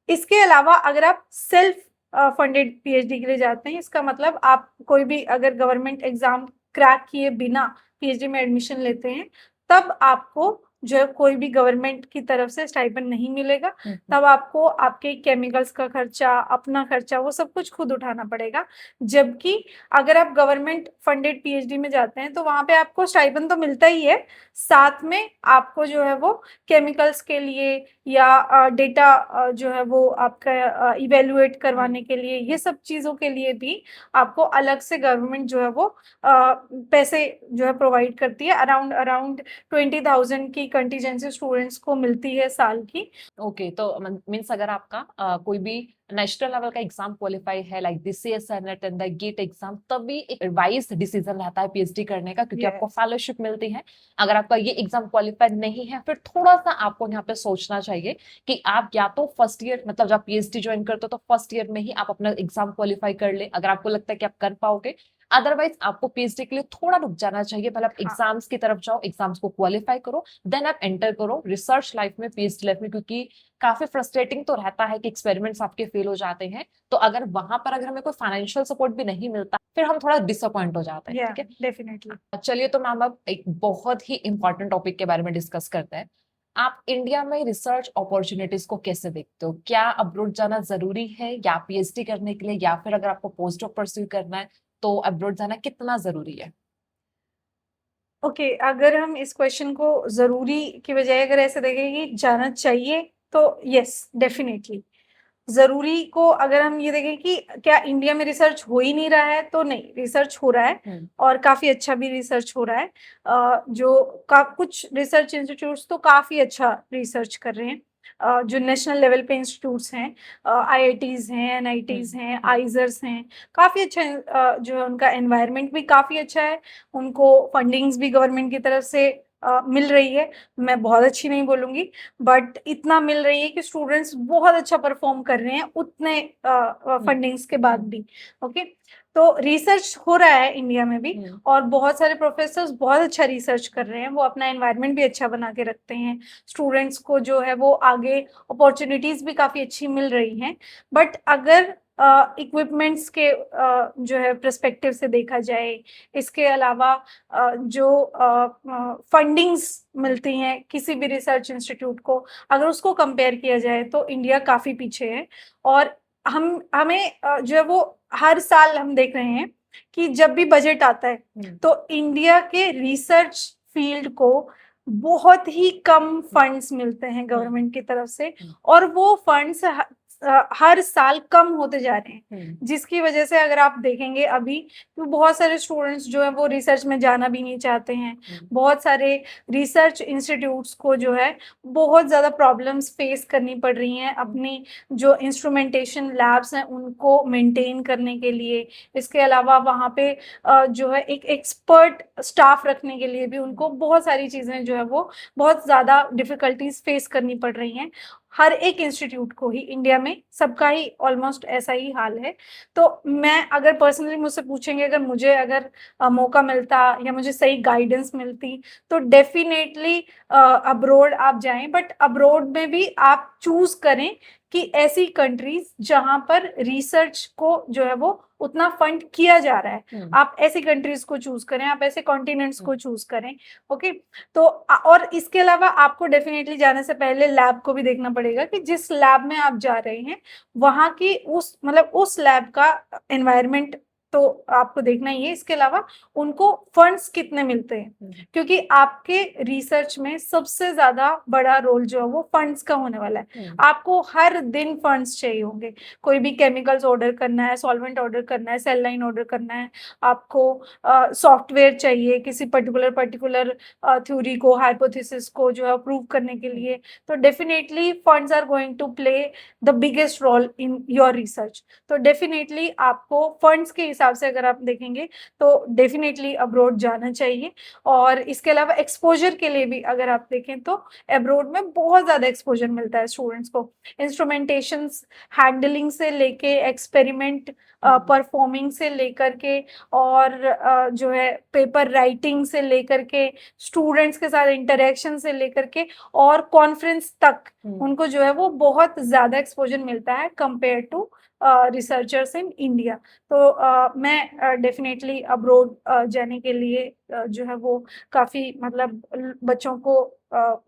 [SPEAKER 1] इसके अलावा अगर आप सेल्फ फंडेड पीएचडी के लिए जाते हैं, इसका मतलब आप कोई भी अगर गवर्नमेंट एग्जाम क्रैक किए बिना पीएचडी में एडमिशन लेते हैं तब आपको जो है कोई भी गवर्नमेंट की तरफ से स्टाइपेंड नहीं मिलेगा। तब आपको आपके केमिकल्स का खर्चा, अपना खर्चा, वो सब कुछ खुद उठाना पड़ेगा। जबकि अगर आप गवर्नमेंट फंडेड पीएचडी में जाते हैं तो वहां पे आपको स्टाइपेंड तो मिलता ही है, साथ में आपको जो है वो केमिकल्स के लिए या डेटा जो है वो आपका इवेल्युएट करवाने के लिए, ये सब चीज़ों के लिए भी आपको अलग से गवर्नमेंट जो है वो पैसे जो है प्रोवाइड करती है। अराउंड 20,000 की कंटीजेंसी स्टूडेंट्स को मिलती है साल की।
[SPEAKER 2] ओके, तो मीन्स अगर आपका कोई भी नेशनल लेवल का एग्जाम क्वालिफाई है like this CSIR NET and the GATE exam, तभी एक वाइज डिसीजन रहता है पीएचडी करने का, क्योंकि आपको फेलोशिप मिलती है। अगर आपका ये एग्जाम क्वालिफाई नहीं है फिर थोड़ा सा आपको यहाँ पे सोचना चाहिए कि आप या तो फर्स्ट ईयर, मतलब जब पीएचडी ज्वाइन करते हो तो फर्स्ट ईयर में ही आप अपना एग्जाम क्वालिफाई कर ले, अगर आपको लगता है कि आप कर पाओगे। अदरवाइज आपको पीएचडी के लिए थोड़ा रुक जाना चाहिए, पहले आप एग्जाम्स की तरफ जाओ, एग्जाम्स को क्वालिफाई करो, देन आप एंटर करो रिसर्च लाइफ में, पीएचडी लाइफ में। क्योंकि काफी फ्रस्ट्रेटिंग तो रहता है कि एक्सपेरिमेंट्स आपके फेल हो जाते हैं, तो अगर वहां पर अगर हमें कोई फाइनेंशियल सपोर्ट भी नहीं मिलता फिर हम थोड़ा डिसअपॉइंट हो जाते हैं। ठीक है,
[SPEAKER 1] डेफिनेटली।
[SPEAKER 2] चलिए तो मैम अब एक बहुत ही इंपॉर्टेंट टॉपिक के बारे में डिस्कस करते हैं। आप इंडिया में रिसर्च अपॉर्चुनिटीज को कैसे देखते हो? क्या अब्रॉड जाना जरूरी है या पीएचडी करने के लिए, या फिर अगर आपको पोस्ट डॉक परस्यू करना है तो अब्रॉड जाना कितना जरूरी है?
[SPEAKER 1] ओके, अगर हम इस क्वेश्चन को जरूरी की बजाय अगर ऐसे देखें कि जाना चाहिए, तो यस डेफिनेटली जरूरी को अगर हम ये देखें कि क्या इंडिया में रिसर्च हो ही नहीं रहा है, तो नहीं, रिसर्च हो रहा है और काफी अच्छा भी रिसर्च हो रहा है। कुछ रिसर्च इंस्टीट्यूट्स तो काफी अच्छा रिसर्च कर रहे हैं। जो नेशनल लेवल पे इंस्टीट्यूट्स हैं, आईआईटीज हैं, एनआईटीज हैं, आइजर्स हैं, काफी अच्छा जो है उनका एनवायरनमेंट भी काफी अच्छा है, उनको फंडिंग्स भी गवर्नमेंट की तरफ से मिल रही है। मैं बहुत अच्छी नहीं बोलूंगी, बट इतना मिल रही है कि स्टूडेंट्स बहुत अच्छा परफॉर्म कर रहे हैं उतने फंडिंग्स के बाद भी। ओके, तो रिसर्च हो रहा है इंडिया में भी और बहुत सारे प्रोफेसर्स बहुत अच्छा रिसर्च कर रहे हैं, वो अपना एनवायरनमेंट भी अच्छा बना के रखते हैं, स्टूडेंट्स को जो है वो आगे अपॉर्चुनिटीज भी काफी अच्छी मिल रही हैं। बट अगर इक्विपमेंट्स के जो है पर्सपेक्टिव से देखा जाए, इसके अलावा जो फंडिंग्स मिलती हैं किसी भी रिसर्च इंस्टीट्यूट को, अगर उसको कंपेयर किया जाए तो इंडिया काफ़ी पीछे है। और हमें जो है वो हर साल हम देख रहे हैं कि जब भी बजट आता है तो इंडिया के रिसर्च फील्ड को बहुत ही कम फंड्स मिलते हैं गवर्नमेंट की तरफ से, और वो फंड्स हर साल कम होते जा रहे हैं,
[SPEAKER 2] हम्म,
[SPEAKER 1] जिसकी वजह से अगर आप देखेंगे अभी तो बहुत सारे स्टूडेंट्स जो है वो रिसर्च में जाना भी नहीं चाहते हैं। बहुत सारे रिसर्च इंस्टीट्यूट्स को जो है बहुत ज़्यादा प्रॉब्लम्स फेस करनी पड़ रही हैं अपनी जो इंस्ट्रूमेंटेशन लैब्स हैं उनको मेंटेन करने के लिए। इसके अलावा वहाँ पे जो है एक एक्सपर्ट स्टाफ रखने के लिए भी उनको बहुत सारी चीज़ें जो है वो बहुत ज़्यादा डिफ़िकल्टीज फेस करनी पड़ रही हैं। हर एक इंस्टीट्यूट को ही इंडिया में सबका ही ऑलमोस्ट ऐसा ही हाल है। तो मैं अगर पर्सनली मुझसे पूछेंगे अगर मुझे अगर मौका मिलता या मुझे सही गाइडेंस मिलती तो डेफिनेटली अब्रॉड आप जाएं, बट अब्रॉड में भी आप चूज करें कि ऐसी कंट्रीज जहां पर रिसर्च को जो है वो उतना फंड किया जा रहा है। आप ऐसी कंट्रीज को चूज करें, आप ऐसे कॉन्टिनेंट्स को चूज करें। ओके, तो और इसके अलावा आपको डेफिनेटली जाने से पहले लैब को भी देखना पड़ेगा कि जिस लैब में आप जा रहे हैं वहाँ की उस मतलब उस लैब का एनवायरनमेंट तो आपको देखना ही है। इसके अलावा उनको फंड्स कितने मिलते हैं, क्योंकि आपके रिसर्च में सबसे ज्यादा बड़ा रोल जो है वो फंड्स का होने वाला है। आपको हर दिन फंड्स चाहिए होंगे। कोई भी केमिकल्स ऑर्डर करना है, सॉल्वेंट ऑर्डर करना है, सेल लाइन ऑर्डर करना है, आपको सॉफ्टवेयर चाहिए किसी पर्टिकुलर थ्योरी को, हाइपोथेसिस को जो है प्रूव करने के लिए। तो definitely funds are going to play the biggest role in your research. तो डेफिनेटली आपको फंड्स के हिसाब से अगर आप देखेंगे तो डेफिनेटली अब्रॉड जाना चाहिए। और इसके अलावा एक्सपोजर के लिए भी अगर आप देखें तो अब्रॉड में बहुत ज़्यादा एक्सपोजर मिलता है स्टूडेंट्स को। इंस्ट्रूमेंटेशंस हैंडलिंग से लेके एक्सपेरिमेंट परफॉर्मिंग से लेकर के और जो है पेपर राइटिंग से लेकर के स्टूडेंट्स के साथ इंटरेक्शन से लेकर के और कॉन्फ्रेंस तक उनको जो है वो बहुत ज़्यादा एक्सपोजर मिलता है compare to researchers in India. तो मैं डेफिनेटली अब्रॉड जाने के लिए जो है वो काफ़ी मतलब बच्चों को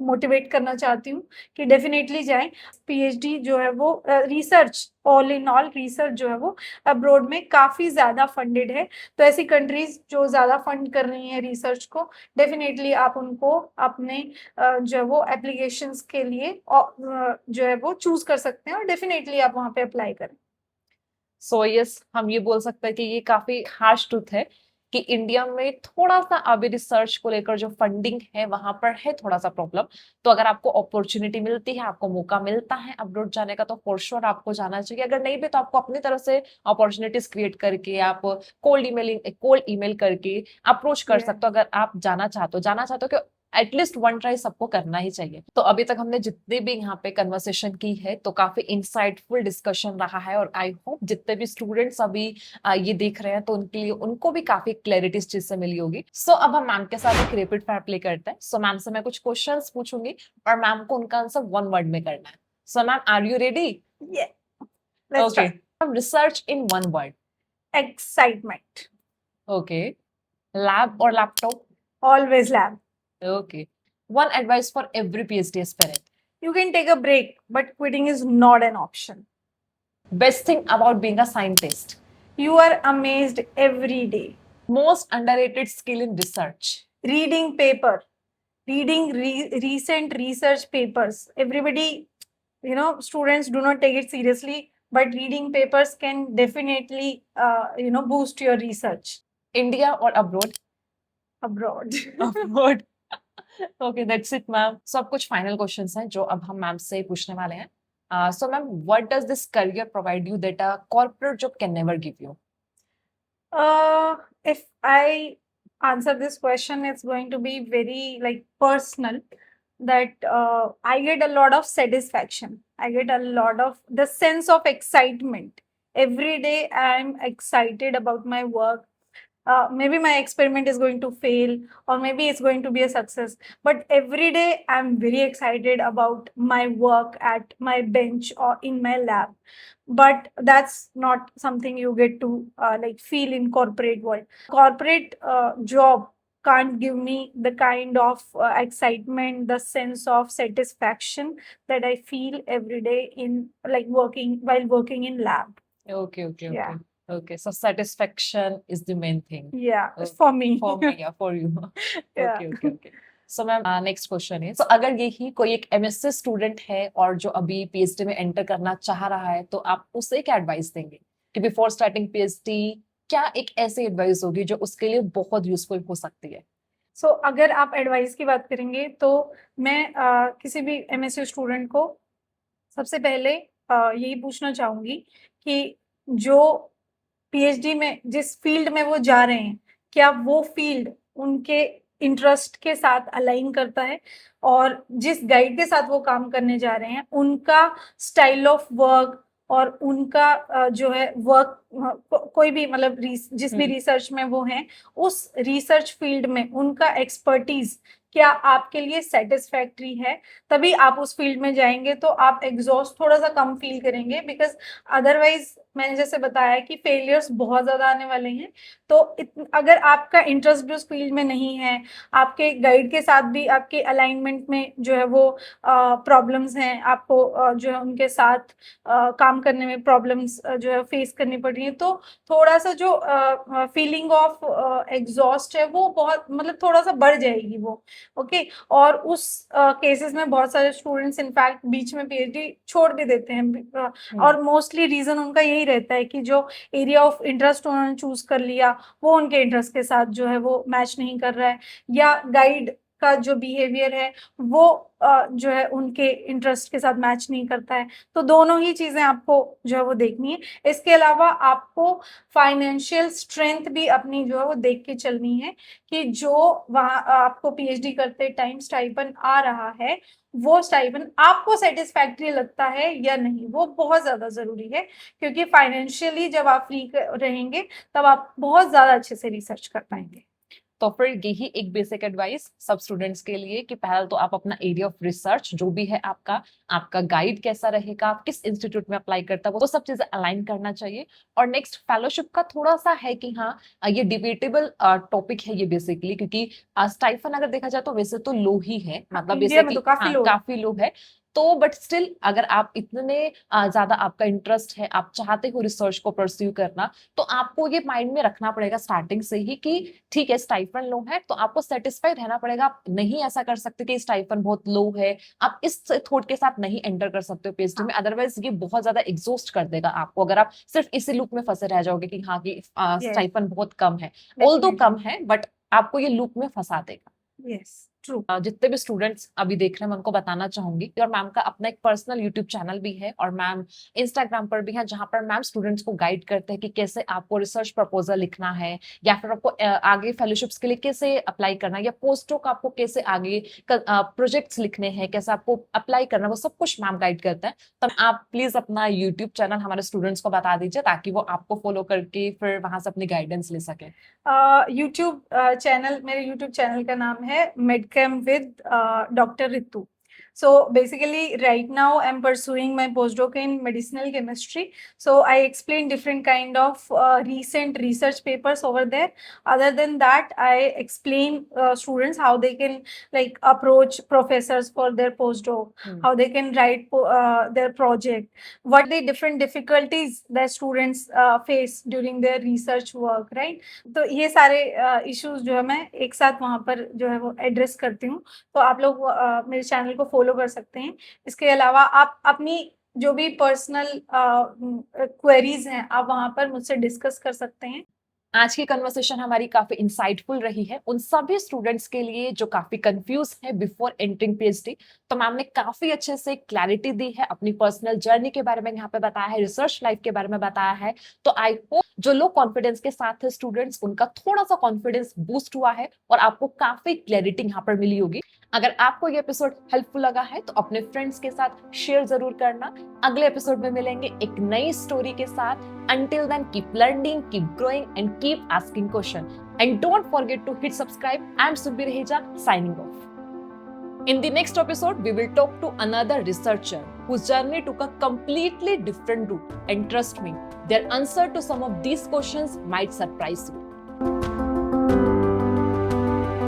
[SPEAKER 1] मोटिवेट करना चाहती हूँ कि डेफिनेटली जाएं। पीएचडी जो है वो research all in all research जो है वो अब्रॉड में काफ़ी ज़्यादा फंडेड है। तो ऐसी कंट्रीज जो ज़्यादा फंड कर रही हैं रिसर्च को डेफिनेटली आप उनको अपने जो है वो एप्लीकेशंस के लिए जो है वो चूज कर सकते हैं और डेफिनेटली आप वहाँ पे अप्लाई करें।
[SPEAKER 2] सो यस, हम ये बोल सकते हैं कि ये काफी हार्श ट्रूथ है कि इंडिया में थोड़ा सा अभी रिसर्च को लेकर जो फंडिंग है वहां पर है थोड़ा सा प्रॉब्लम। तो अगर आपको अपॉर्चुनिटी मिलती है, आपको मौका मिलता है अब्रॉड जाने का, तो फॉर श्योर आपको जाना चाहिए। अगर नहीं भी तो आपको अपनी तरफ से अपॉर्चुनिटीज क्रिएट करके आप कोल्ड ईमेल करके अप्रोच कर सकते हो। अगर आप जाना चाहते हो कि एटलीस्ट वन ट्राई सबको करना ही चाहिए। तो अभी तक हमने जितने भी यहाँ पे कन्वर्सेशन की है तो काफी इंसाइटफुल डिस्कशन रहा है और आई होप जितने भी स्टूडेंट्स अभी ये देख रहे हैं तो उनके लिए उनको भी काफी क्लैरिटी इस चीज से मिली होगी। सो अब हम मैम के साथ एक रैपिड फायर प्ले करते हैं। सो मैम से मैं कुछ क्वेश्चंस पूछूंगी और मैम को उनका आंसर वन वर्ड में करना है। So ma'am, are you ready? Okay, research in one word.
[SPEAKER 1] Excitement.
[SPEAKER 2] Okay, lab और laptop?
[SPEAKER 1] Always lab.
[SPEAKER 2] Okay. One advice for every PhD aspirant.
[SPEAKER 1] You can take a break, but quitting is not an option.
[SPEAKER 2] Best thing about being a scientist.
[SPEAKER 1] You are amazed every day.
[SPEAKER 2] Most underrated skill in research.
[SPEAKER 1] Reading paper, reading recent research papers. Everybody, students do not take it seriously, but reading papers can definitely, boost your research.
[SPEAKER 2] India or abroad?
[SPEAKER 1] Abroad.
[SPEAKER 2] Abroad. Okay, that's it, ma'am. So अब कुछ final questions हैं जो अब हम मैम से पूछने वाले हैं. So ma'am, what does this career provide you that a corporate job can never give you?
[SPEAKER 1] If I answer this question, it's going to be very like personal. That I get a lot of satisfaction. I get a lot of the sense of excitement. Every day I'm excited about my work. Maybe my experiment is going to fail or maybe it's going to be a success, but every day I'm very excited about my work at my bench or in my lab. But that's not something you get to like feel in corporate world. Corporate job can't give me the kind of excitement, the sense of satisfaction that I feel every day in like while working in lab.
[SPEAKER 2] Okay.
[SPEAKER 1] Yeah.
[SPEAKER 2] Okay, so satisfaction is the main thing.
[SPEAKER 1] Yeah,
[SPEAKER 2] Okay.
[SPEAKER 1] for me.
[SPEAKER 2] For me, yeah, for you.
[SPEAKER 1] Yeah.
[SPEAKER 2] Okay. So ma'am next question है, सो अगर यही कोई एक एमएससी स्टूडेंट है और जो अभी पीएचडी में एंटर करना चाह रहा है, तो आप उसे क्या एडवाइस देंगे कि बिफोर स्टार्टिंग पीएचडी क्या एक ऐसी एडवाइस होगी जो उसके लिए बहुत यूजफुल हो सकती है?
[SPEAKER 1] सो अगर आप एडवाइस की बात करेंगे तो मैं किसी भी एमएससी स्टूडेंट को सबसे पहले यही पूछना चाहूँगी कि जो पीएचडी में जिस फील्ड में वो जा रहे हैं, क्या वो फील्ड उनके इंटरेस्ट के साथ अलाइन करता है, और जिस गाइड के साथ वो काम करने जा रहे हैं, उनका स्टाइल ऑफ वर्क और उनका जो है वर्क कोई भी मतलब जिस भी रिसर्च में वो हैं, उस रिसर्च फील्ड में उनका एक्सपर्टीज क्या आपके लिए सेटिस्फैक्ट्री है, तभी आप उस फील्ड में जाएंगे तो आप एग्जॉस्ट थोड़ा सा कम फील करेंगे। बिकॉज अदरवाइज मैंने जैसे बताया कि फेलियर्स बहुत ज़्यादा आने वाले हैं। तो अगर आपका इंटरेस्ट भी उस फील्ड में नहीं है, आपके गाइड के साथ भी आपके अलाइनमेंट में जो है वो प्रॉब्लम्स हैं, आपको जो है उनके साथ काम करने में प्रॉब्लम्स जो है फेस करनी पड़ रही है, तो थोड़ा सा जो फीलिंग ऑफ एग्जॉस्ट है वो बहुत मतलब थोड़ा सा बढ़ जाएगी वो। ओके और उस केसेस में बहुत सारे स्टूडेंट्स इनफैक्ट बीच में पीएचडी छोड़ भी देते हैं, और मोस्टली रीजन उनका यही रहता है कि जो एरिया ऑफ इंटरेस्ट उन्होंने चूज कर लिया वो उनके इंटरेस्ट के साथ जो है वो मैच नहीं कर रहा है, या गाइड का जो बिहेवियर है वो जो है उनके इंटरेस्ट के साथ मैच नहीं करता है। तो दोनों ही चीजें आपको जो है वो देखनी है। इसके अलावा आपको फाइनेंशियल स्ट्रेंथ भी अपनी जो है वो देख के चलनी है कि जो वहाँ आपको पीएचडी करते टाइम स्टाइपेंड आ रहा है वो स्टाइपेंड आपको सेटिस्फैक्ट्री लगता है या नहीं, वो बहुत ज्यादा जरूरी है। क्योंकि फाइनेंशियली जब आप फ्री रहेंगे तब आप बहुत ज्यादा अच्छे से रिसर्च कर पाएंगे।
[SPEAKER 2] तो फिर यही एक बेसिक एडवाइस सब स्टूडेंट्स के लिए कि पहले तो आप अपना एरिया ऑफ रिसर्च जो भी है आपका गाइड कैसा रहेगा, आप किस इंस्टीट्यूट में अप्लाई करता है, वो सब चीजें अलाइन करना चाहिए। और नेक्स्ट फेलोशिप का थोड़ा सा है कि हाँ ये डिबेटेबल टॉपिक है ये बेसिकली, क्योंकि स्टाइफन अगर देखा जाए तो वैसे तो लो ही है, मतलब
[SPEAKER 1] इंडिया में तो
[SPEAKER 2] काफी लो है। तो बट स्टिल अगर आप इतने ज्यादा आपका इंटरेस्ट है, आप चाहते हो रिसर्च को परस्यू करना, तो आपको ये माइंड में रखना पड़ेगा स्टार्टिंग से ही कि ठीक है स्टाइफन लो है तो आपको सेटिस्फाइड रहना पड़ेगा। आप नहीं ऐसा कर सकते कि स्टाइफन बहुत लो है, आप इस थॉट के साथ नहीं एंटर कर सकते हो पीएचडी में, अदरवाइज ये बहुत ज्यादा एग्जॉस्ट कर देगा आपको अगर आप सिर्फ इसी लूप में फंसे रह जाओगे कि हाँ कि स्टाइफन बहुत कम है। ऑल्दो कम है बट आपको ये लूप में फंसा देगा।
[SPEAKER 1] Yes true.
[SPEAKER 2] जितने भी स्टूडेंट्स अभी देख रहे हैं मैं उनको बताना चाहूंगी और मैम का अपना एक पर्सनल यूट्यूब चैनल भी है और मैम इंस्टाग्राम पर भी है, जहां पर मैम स्टूडेंट्स को गाइड करते हैं कि कैसे आपको रिसर्च प्रपोजल लिखना है, या फिर आपको आगे फेलोशिप्स के लिए कैसे अप्लाई करना है, या पोस्ट डॉक आपको कैसे आगे प्रोजेक्ट्स लिखने हैं, कैसे आपको अप्लाई करना है, वो सब कुछ मैम गाइड करता है। तो आप प्लीज अपना यूट्यूब चैनल हमारे स्टूडेंट्स को बता दीजिए ताकि वो आपको फॉलो करके फिर वहां से अपनी गाइडेंस ले सके।
[SPEAKER 1] यूट्यूब चैनल, मेरे यूट्यूब चैनल का नाम है मेडकेम with doctor Ritu. So basically right now I'm pursuing my postdoc in medicinal chemistry. So I explain different kind of recent research papers over there. Other than that, I explain students how they can like approach professors for their postdoc, how they can write their project, what the different difficulties that students face during their research work, right? तो ये सारे issues जो है मैं एक साथ वहाँ पर जो है वो एड्रेस करती हूँ। तो आप लोग मेरे चैनल को फॉलो कर सकते हैं। इसके अलावा आप अपनी जो भी पर्सनल क्वेरीज हैं आप वहां पर मुझसे डिस्कस कर सकते हैं।
[SPEAKER 2] आज की कन्वर्सेशन हमारी काफी इंसाइटफुल रही है उन सभी स्टूडेंट्स के लिए जो काफी कंफ्यूज है बिफोर एंटरिंग पीएचडी। तो मैम ने काफी अच्छे से क्लैरिटी दी है, अपनी पर्सनल जर्नी के बारे में यहाँ पे बताया है, रिसर्च लाइफ के बारे में बताया है। तो आई होप जो लो कॉन्फिडेंस के साथ है स्टूडेंट्स उनका थोड़ा सा कॉन्फिडेंस बूस्ट हुआ है और आपको काफी क्लैरिटी यहाँ पर मिली होगी। अगर आपको ये एपिसोड हेल्पफुल लगा है तो अपने फ्रेंड्स के साथ शेयर जरूर करना। अगले एपिसोड में मिलेंगे एक नई स्टोरी के साथ। Until then, keep learning, keep growing, and keep asking questions. And don't forget to hit subscribe. I'm Surbhi Raheja signing off. In the next episode, we will talk to another researcher whose journey took a completely different route. And trust me, their answer to some of these questions might surprise you.